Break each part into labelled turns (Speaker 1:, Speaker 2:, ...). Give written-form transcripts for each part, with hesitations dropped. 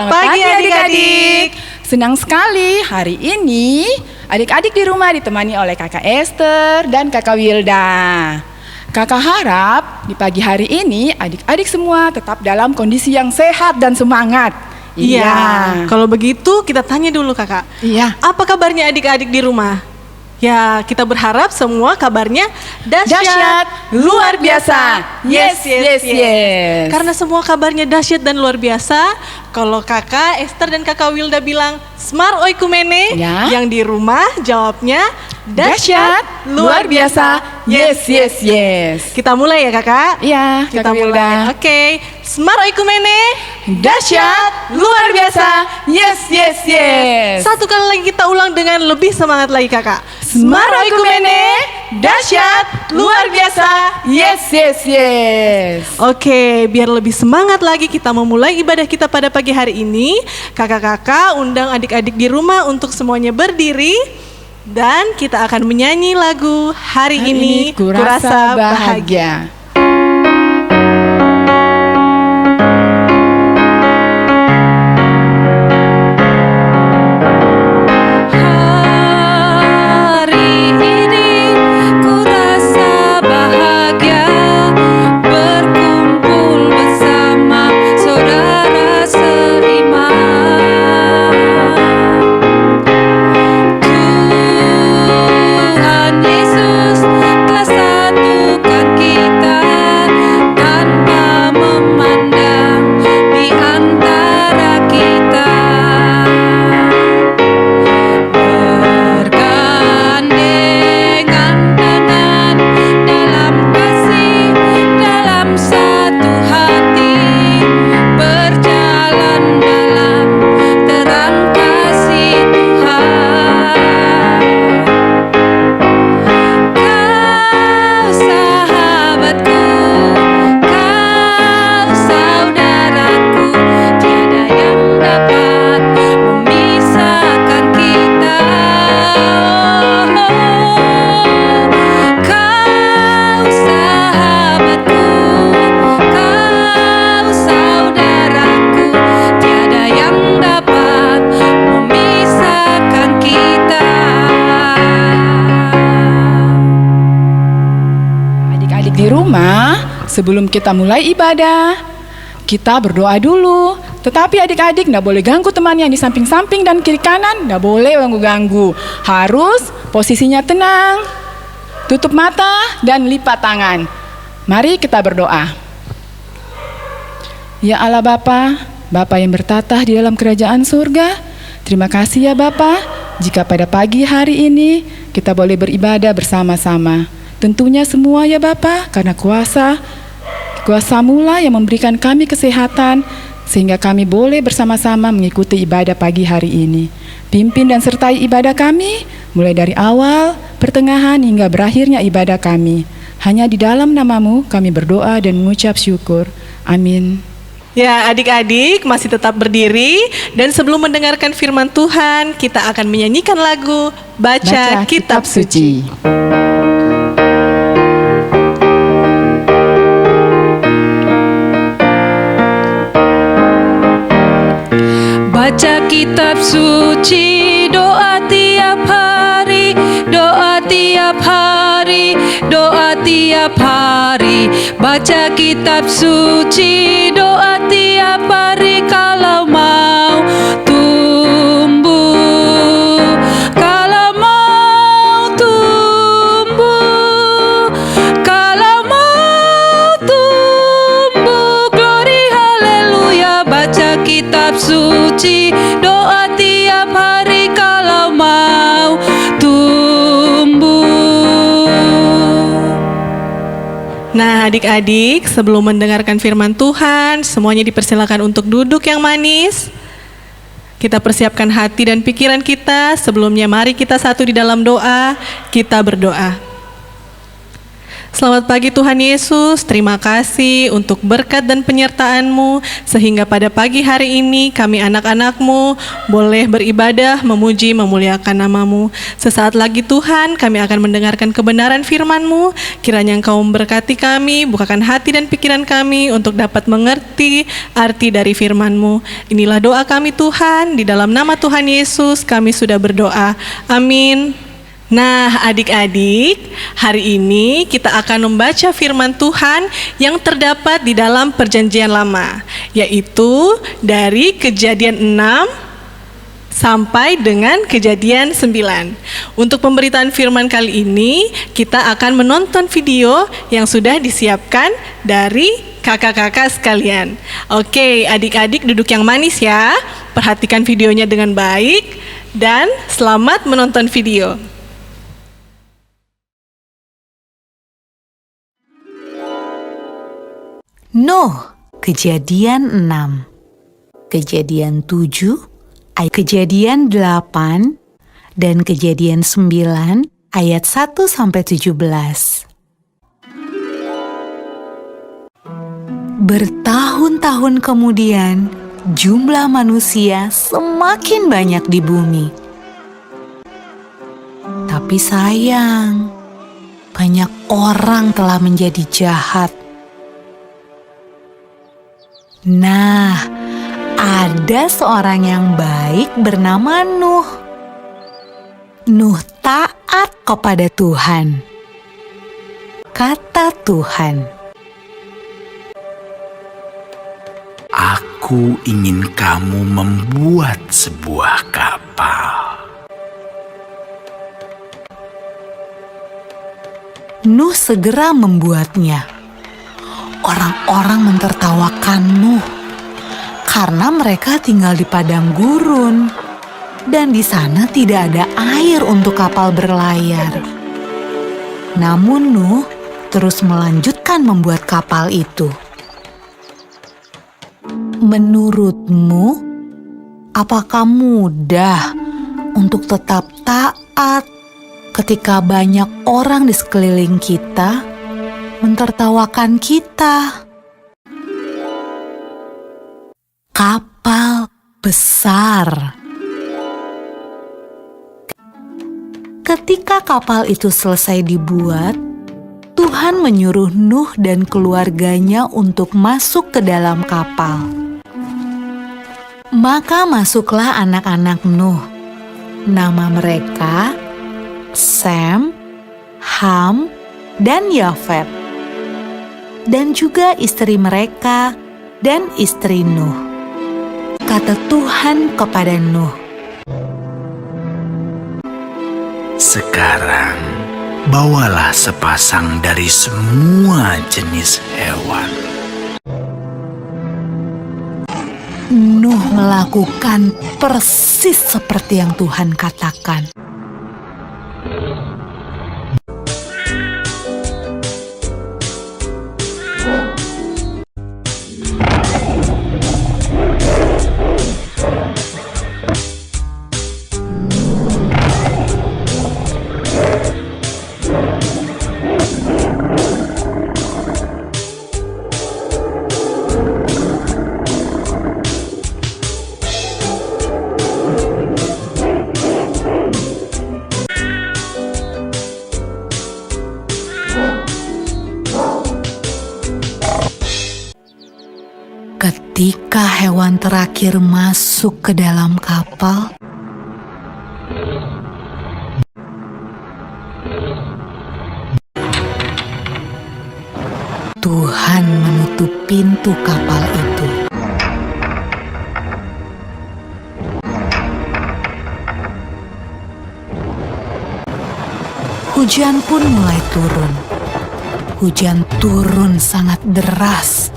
Speaker 1: Selamat pagi adik-adik. Senang sekali hari ini adik-adik di rumah ditemani oleh kakak Esther dan kakak Wilda. Kakak harap di pagi hari ini adik-adik semua tetap dalam kondisi yang sehat dan semangat.
Speaker 2: Iya. Kalau begitu kita tanya dulu kakak.
Speaker 1: Iya.
Speaker 2: Apa kabarnya adik-adik di rumah? Ya, kita berharap semua kabarnya
Speaker 1: Dahsyat, luar biasa. Yes.
Speaker 2: Karena semua kabarnya dahsyat dan luar biasa, kalau kakak Esther dan kakak Wilda bilang Smart Oikumene,
Speaker 1: Ya.
Speaker 2: yang di rumah jawabnya
Speaker 1: Dahsyat, luar biasa. Yes.
Speaker 2: Kita mulai ya kakak?
Speaker 1: Iya,
Speaker 2: Kita
Speaker 1: kakak Wilda.
Speaker 2: mulai. Oke. Smart Oikumene.
Speaker 1: Dahsyat, luar biasa. Yes.
Speaker 2: Satu kali lagi kita ulang dengan lebih semangat lagi kakak.
Speaker 1: Smart Oikumene, dahsyat, luar biasa. Yes.
Speaker 2: Oke, biar lebih semangat lagi kita memulai ibadah kita pada pagi hari ini. Kakak-kakak undang adik-adik di rumah untuk semuanya berdiri. Dan kita akan menyanyi lagu Hari ini Kurasa Bahagia.
Speaker 1: Sebelum kita mulai ibadah, kita berdoa dulu. Tetapi adik-adik tidak boleh ganggu temannya yang di samping-samping dan kiri kanan. Tidak boleh ganggu-ganggu. Harus posisinya tenang, tutup mata dan lipat tangan. Mari kita berdoa. Ya Allah Bapa, Bapa yang bertatah di dalam kerajaan surga, terima kasih ya Bapa, jika pada pagi hari ini kita boleh beribadah bersama-sama. Tentunya semua ya Bapa, karena kuasa-Mu lah yang memberikan kami kesehatan, sehingga kami boleh bersama-sama mengikuti ibadah pagi hari ini. Pimpin dan sertai ibadah kami, mulai dari awal, pertengahan, hingga berakhirnya ibadah kami. Hanya di dalam nama-Mu kami berdoa dan mengucap syukur. Amin.
Speaker 2: Ya, adik-adik masih tetap berdiri. Dan sebelum mendengarkan firman Tuhan, kita akan menyanyikan lagu Baca Kitab Suci.
Speaker 3: Baca kitab suci, doa tiap hari, doa tiap hari, doa tiap hari. Baca kitab suci, doa tiap hari kalau mau tumbuh, kalau mau tumbuh, kalau mau tumbuh. Glory haleluya. Baca kitab suci, doa tiap hari kalau mau tumbuh.
Speaker 2: Nah adik-adik, sebelum mendengarkan firman Tuhan, semuanya dipersilakan untuk duduk yang manis. Kita persiapkan hati dan pikiran kita. Sebelumnya mari kita satu di dalam doa. Kita berdoa. Selamat pagi Tuhan Yesus, terima kasih untuk berkat dan penyertaan-Mu sehingga pada pagi hari ini kami anak-anak-Mu boleh beribadah, memuji, memuliakan nama-Mu. Sesaat lagi Tuhan kami akan mendengarkan kebenaran firman-Mu, kiranya Engkau memberkati kami, bukakan hati dan pikiran kami untuk dapat mengerti arti dari firman-Mu. Inilah doa kami Tuhan, di dalam nama Tuhan Yesus kami sudah berdoa, amin. Nah, adik-adik, hari ini kita akan membaca firman Tuhan yang terdapat di dalam Perjanjian Lama, yaitu dari Kejadian 6 sampai dengan Kejadian 9. Untuk pemberitaan firman kali ini, kita akan menonton video yang sudah disiapkan dari kakak-kakak sekalian. Oke, adik-adik duduk yang manis ya. Perhatikan videonya dengan baik dan selamat menonton video.
Speaker 4: Nuh, Kejadian 6, Kejadian 7, Kejadian 8, dan Kejadian 9 ayat 1-17. Bertahun-tahun kemudian, jumlah manusia semakin banyak di bumi. Tapi sayang, banyak orang telah menjadi jahat. Nah, ada seorang yang baik bernama Nuh. Nuh taat kepada Tuhan. Kata Tuhan,
Speaker 5: "Aku ingin kamu membuat sebuah kapal."
Speaker 4: Nuh segera membuatnya. Orang-orang mentertawakan Nuh karena mereka tinggal di padang gurun dan di sana tidak ada air untuk kapal berlayar. Namun Nuh terus melanjutkan membuat kapal itu. Menurutmu, apakah mudah untuk tetap taat ketika banyak orang di sekeliling kita mentertawakan kita? Kapal besar. Ketika kapal itu selesai dibuat, Tuhan menyuruh Nuh dan keluarganya untuk masuk ke dalam kapal. Maka masuklah anak-anak Nuh. Nama mereka Sem, Ham, dan Yafet. Dan juga istri mereka dan istri Nuh. Kata Tuhan kepada Nuh,
Speaker 5: "Sekarang bawalah sepasang dari semua jenis hewan."
Speaker 4: Nuh melakukan persis seperti yang Tuhan katakan. Ketika hewan terakhir masuk ke dalam kapal, Tuhan menutup pintu kapal itu. Hujan pun mulai turun. Hujan turun sangat deras,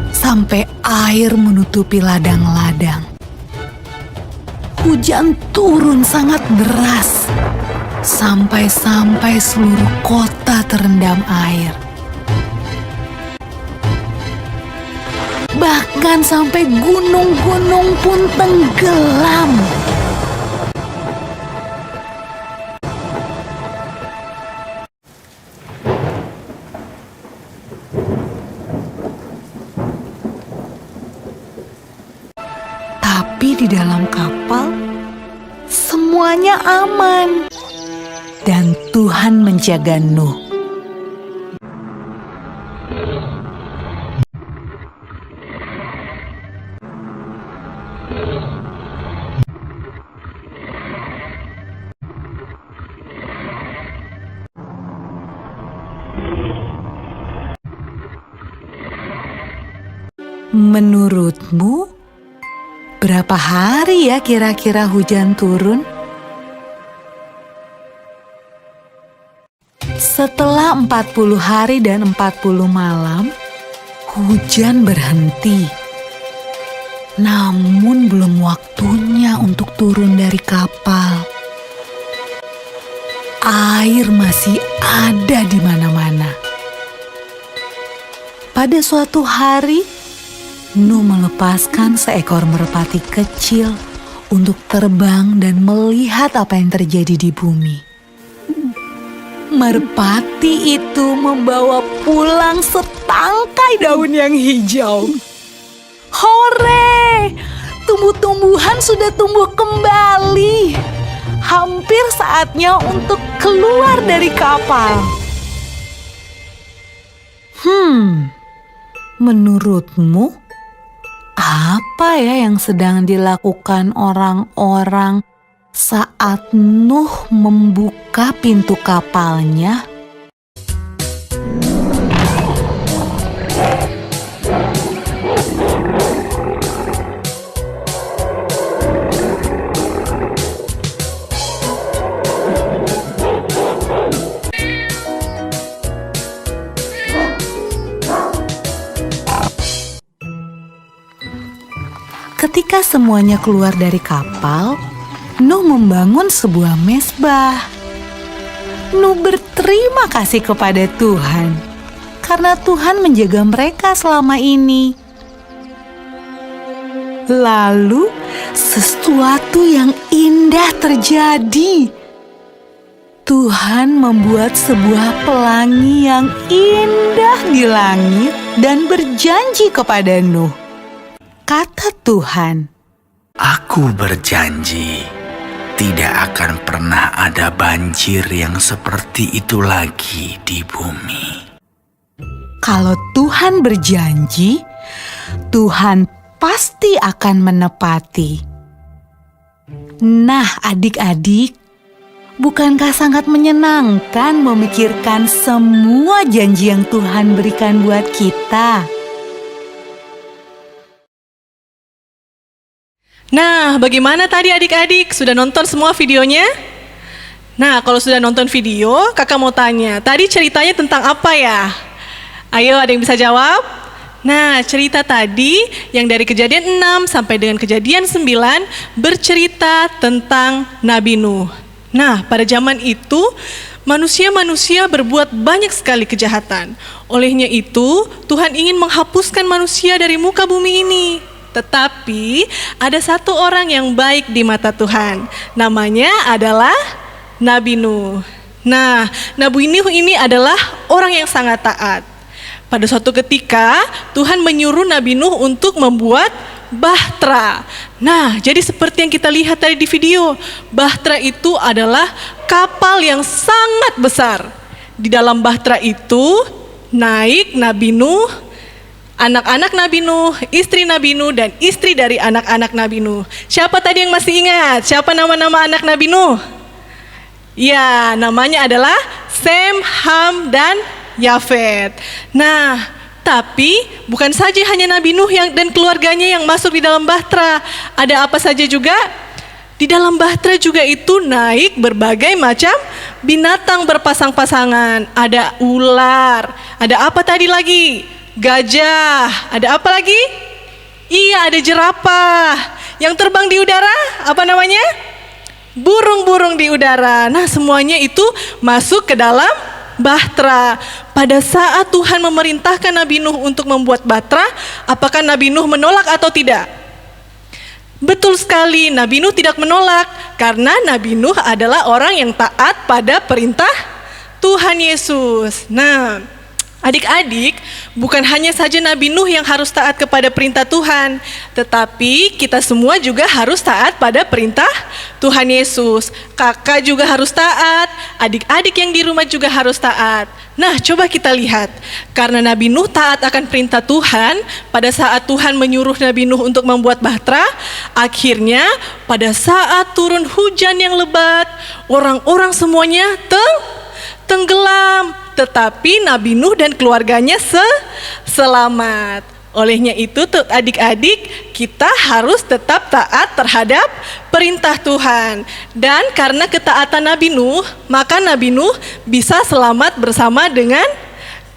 Speaker 4: sampai air menutupi ladang-ladang. Hujan turun sangat deras, sampai seluruh kota terendam air. Bahkan sampai gunung-gunung pun tenggelam. Tapi di dalam kapal, semuanya aman. Dan Tuhan menjaga Nuh. Menurutmu, berapa hari ya kira-kira hujan turun? Setelah 40 hari dan 40 malam, hujan berhenti. Namun belum waktunya untuk turun dari kapal. Air masih ada di mana-mana. Pada suatu hari, Nuh melepaskan seekor merpati kecil untuk terbang dan melihat apa yang terjadi di bumi. Merpati itu membawa pulang setangkai daun yang hijau. Hore! Tumbuh-tumbuhan sudah tumbuh kembali. Hampir saatnya untuk keluar dari kapal. Menurutmu, apa ya yang sedang dilakukan orang-orang saat Nuh membuka pintu kapalnya? Ketika semuanya keluar dari kapal, Nuh membangun sebuah mezbah. Nuh berterima kasih kepada Tuhan karena Tuhan menjaga mereka selama ini. Lalu sesuatu yang indah terjadi. Tuhan membuat sebuah pelangi yang indah di langit dan berjanji kepada Nuh. Kata Tuhan,
Speaker 5: Aku berjanji tidak akan pernah ada banjir yang seperti itu lagi di bumi.
Speaker 4: kalau Tuhan berjanji, Tuhan pasti akan menepati. Nah, adik-adik, bukankah sangat menyenangkan memikirkan semua janji yang Tuhan berikan buat kita?
Speaker 2: Nah, bagaimana tadi adik-adik? Sudah nonton semua videonya? Nah, kalau sudah nonton video, kakak mau tanya, tadi ceritanya tentang apa ya? Ayo, ada yang bisa jawab? Nah, cerita tadi yang dari kejadian 6 sampai dengan kejadian 9 bercerita tentang Nabi Nuh. Nah, pada zaman itu, manusia-manusia berbuat banyak sekali kejahatan. Olehnya itu, Tuhan ingin menghapuskan manusia dari muka bumi ini. Tetapi ada satu orang yang baik di mata Tuhan. Namanya adalah Nabi Nuh. Nah, Nabi Nuh ini adalah orang yang sangat taat. Pada suatu ketika, Tuhan menyuruh Nabi Nuh untuk membuat bahtera. Nah, jadi seperti yang kita lihat tadi di video, bahtera itu adalah kapal yang sangat besar. Di dalam bahtera itu naik Nabi Nuh, anak-anak Nabi Nuh, istri Nabi Nuh, dan istri dari anak-anak Nabi Nuh. Siapa tadi yang masih ingat? Siapa nama-nama anak Nabi Nuh? Ya, namanya adalah Sem, Ham, dan Yafet. Nah, tapi bukan saja hanya Nabi Nuh dan keluarganya yang masuk di dalam bahtera. Ada apa saja juga? Di dalam bahtera juga itu naik berbagai macam binatang berpasang-pasangan. Ada ular, ada apa tadi lagi? Gajah, ada apa lagi? Iya, ada jerapah. Yang terbang di udara, apa namanya? Burung-burung di udara. Nah, semuanya itu masuk ke dalam bahtera. Pada saat Tuhan memerintahkan Nabi Nuh untuk membuat bahtera, apakah Nabi Nuh menolak atau tidak? Betul sekali, Nabi Nuh tidak menolak karena Nabi Nuh adalah orang yang taat pada perintah Tuhan Yesus. Nah, Adik-adik, bukan hanya saja Nabi Nuh yang harus taat kepada perintah Tuhan, tetapi kita semua juga harus taat pada perintah Tuhan Yesus. Kakak juga harus taat, adik-adik yang di rumah juga harus taat. Nah, coba kita lihat. Karena Nabi Nuh taat akan perintah Tuhan, pada saat Tuhan menyuruh Nabi Nuh untuk membuat bahtera, akhirnya pada saat turun hujan yang lebat, orang-orang semuanya tenggelam. Tetapi Nabi Nuh dan keluarganya selamat. Olehnya itu adik-adik, kita harus tetap taat terhadap perintah Tuhan. Dan karena ketaatan Nabi Nuh, maka Nabi Nuh bisa selamat bersama dengan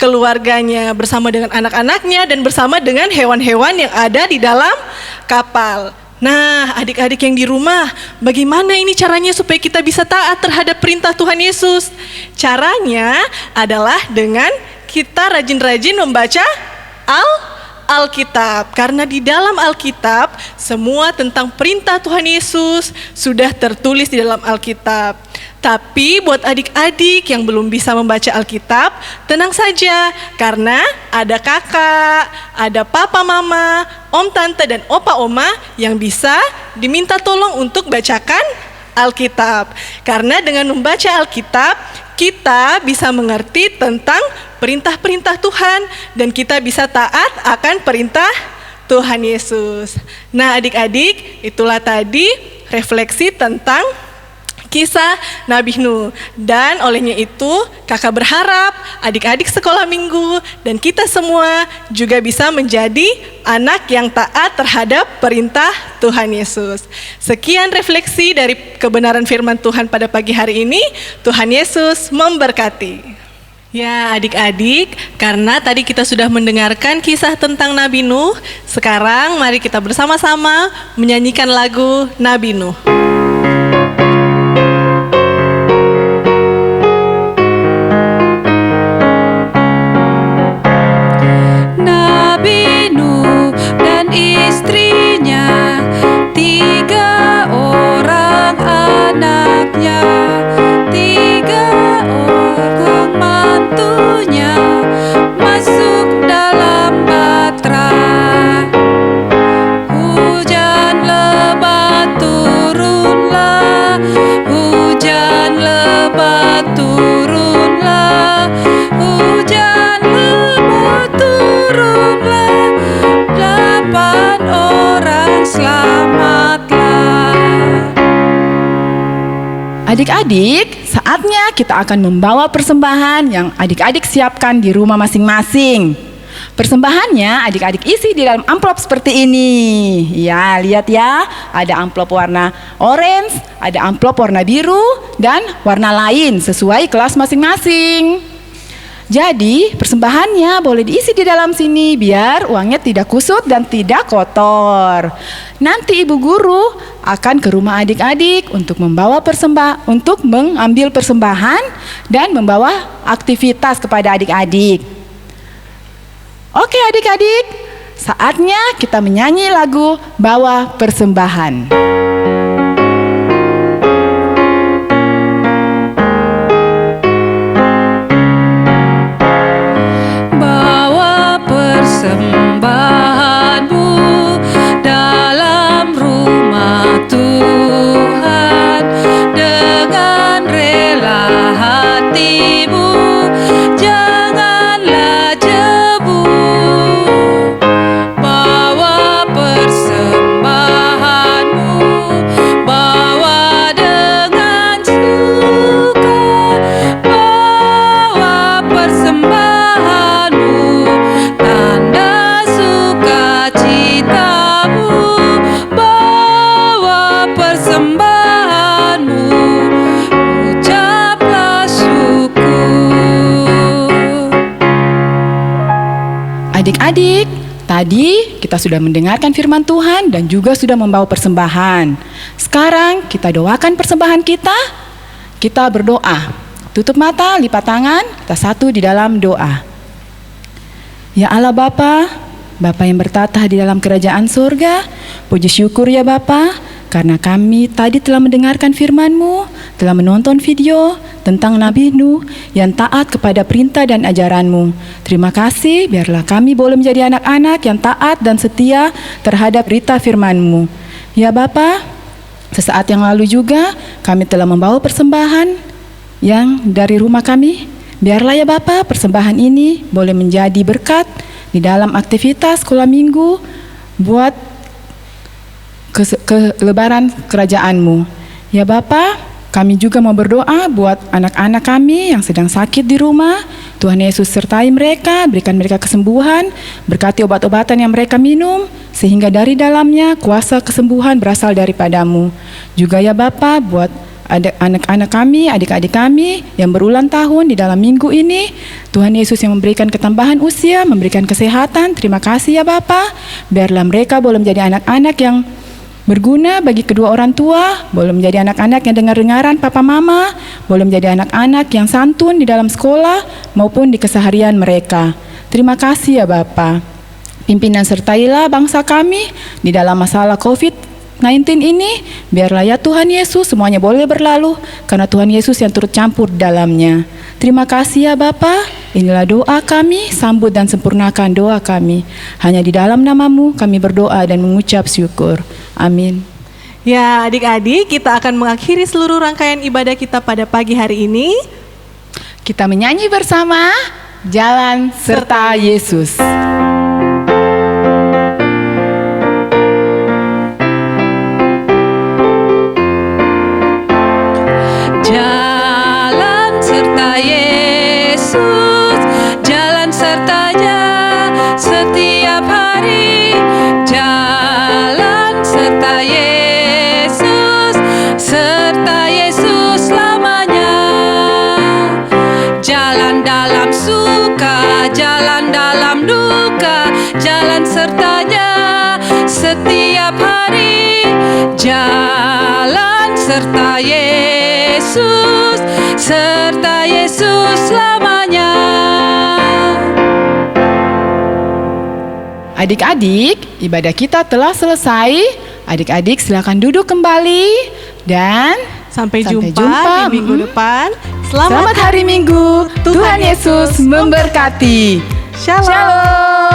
Speaker 2: keluarganya, bersama dengan anak-anaknya, dan bersama dengan hewan-hewan yang ada di dalam kapal. Nah, adik-adik yang di rumah, bagaimana ini caranya supaya kita bisa taat terhadap perintah Tuhan Yesus? Caranya adalah dengan kita rajin-rajin membaca Alkitab. Karena di dalam Alkitab, semua tentang perintah Tuhan Yesus sudah tertulis di dalam Alkitab. Tapi buat adik-adik yang belum bisa membaca Alkitab, tenang saja, karena ada kakak, ada papa mama, om tante dan opa oma yang bisa diminta tolong untuk bacakan Alkitab. Karena dengan membaca Alkitab, kita bisa mengerti tentang perintah-perintah Tuhan dan kita bisa taat akan perintah Tuhan Yesus. Nah, adik-adik, itulah tadi refleksi tentang kisah Nabi Nuh. Dan olehnya itu kakak berharap adik-adik sekolah minggu dan kita semua juga bisa menjadi anak yang taat terhadap perintah Tuhan Yesus. Sekian refleksi dari kebenaran firman Tuhan pada pagi hari ini. Tuhan Yesus memberkati. Ya adik-adik, karena tadi kita sudah mendengarkan kisah tentang Nabi Nuh, sekarang mari kita bersama-sama menyanyikan lagu Nabi Nuh.
Speaker 3: Nabi Nuh dan istrinya, 3 orang anaknya, 3 orang mantunya masuk dalam bahtera. Hujan lebat turunlah, hujan lebat turunlah, hujan lebat turunlah, 8 orang selamatlah.
Speaker 1: Adik-adik, saatnya kita akan membawa persembahan yang adik-adik siapkan di rumah masing-masing. Persembahannya adik-adik isi di dalam amplop seperti ini. Ya, lihat ya, ada amplop warna orange, ada amplop warna biru, dan warna lain sesuai kelas masing-masing. Jadi persembahannya boleh diisi di dalam sini biar uangnya tidak kusut dan tidak kotor. Nanti ibu guru akan ke rumah adik-adik untuk untuk mengambil persembahan dan membawa aktivitas kepada adik-adik. Oke adik-adik, saatnya kita menyanyi lagu Bawa Persembahan.
Speaker 3: Persembahanmu dalam rumah Tuhan, dengan rela hatimu, janganlah jebu. Bawa persembahanmu, bawa dengan suka, bawa persembahanmu, tanda sukacitamu, bawa persembahanmu, ucaplah syukur.
Speaker 1: Adik-adik, tadi kita sudah mendengarkan firman Tuhan dan juga sudah membawa persembahan. Sekarang kita doakan persembahan kita. Kita berdoa. Tutup mata, lipat tangan, kita satu di dalam doa. Ya Allah Bapa, Bapa yang bertata di dalam kerajaan surga, puji syukur ya Bapa, karena kami tadi telah mendengarkan firman-Mu, telah menonton video tentang Nabi Nuh yang taat kepada perintah dan ajaran-Mu. Terima kasih, biarlah kami boleh menjadi anak-anak yang taat dan setia terhadap berita firman-Mu. Ya Bapa, sesaat yang lalu juga kami telah membawa persembahan yang dari rumah kami. Biarlah ya Bapa, persembahan ini boleh menjadi berkat di dalam aktivitas sekolah minggu buat kelebaran kerajaan-Mu. Ya Bapa, kami juga mau berdoa buat anak-anak kami yang sedang sakit di rumah. Tuhan Yesus sertai mereka, berikan mereka kesembuhan, berkati obat-obatan yang mereka minum, sehingga dari dalamnya kuasa kesembuhan berasal daripada-Mu. Juga ya Bapa, buat anak-anak kami, adik-adik kami yang berulang tahun di dalam minggu ini, Tuhan Yesus yang memberikan ketambahan usia, memberikan kesehatan. Terima kasih ya Bapa. Biarlah mereka boleh menjadi anak-anak yang berguna bagi kedua orang tua, boleh menjadi anak-anak yang dengar-dengaran papa mama, boleh menjadi anak-anak yang santun di dalam sekolah maupun di keseharian mereka. Terima kasih ya Bapa. Pimpin dan sertailah bangsa kami di dalam masalah COVID-19 ini, biarlah ya Tuhan Yesus semuanya boleh berlalu, karena Tuhan Yesus yang turut campur dalamnya. Terima kasih ya Bapa. Inilah doa kami, sambut dan sempurnakan doa kami. Hanya di dalam nama-Mu kami berdoa dan mengucap syukur. Amin.
Speaker 2: Ya adik-adik, kita akan mengakhiri seluruh rangkaian ibadah kita pada pagi hari ini.
Speaker 1: Kita menyanyi bersama Jalan Serta Yesus.
Speaker 3: Jalan serta Yesus, jalan sertanya setiap hari. Jalan serta Yesus, serta Yesus selamanya. Jalan dalam suka, jalan dalam duka, jalan sertanya setiap hari. Jalan serta Yesus, serta Yesus selamanya.
Speaker 1: Adik-adik, ibadah kita telah selesai. Adik-adik silakan duduk kembali dan
Speaker 2: Sampai
Speaker 1: Sampai
Speaker 2: jumpa
Speaker 1: jumpa.
Speaker 2: di minggu depan.
Speaker 1: selamat hari Minggu. Tuhan Yesus memberkati.
Speaker 2: Shalom.
Speaker 1: Shalom.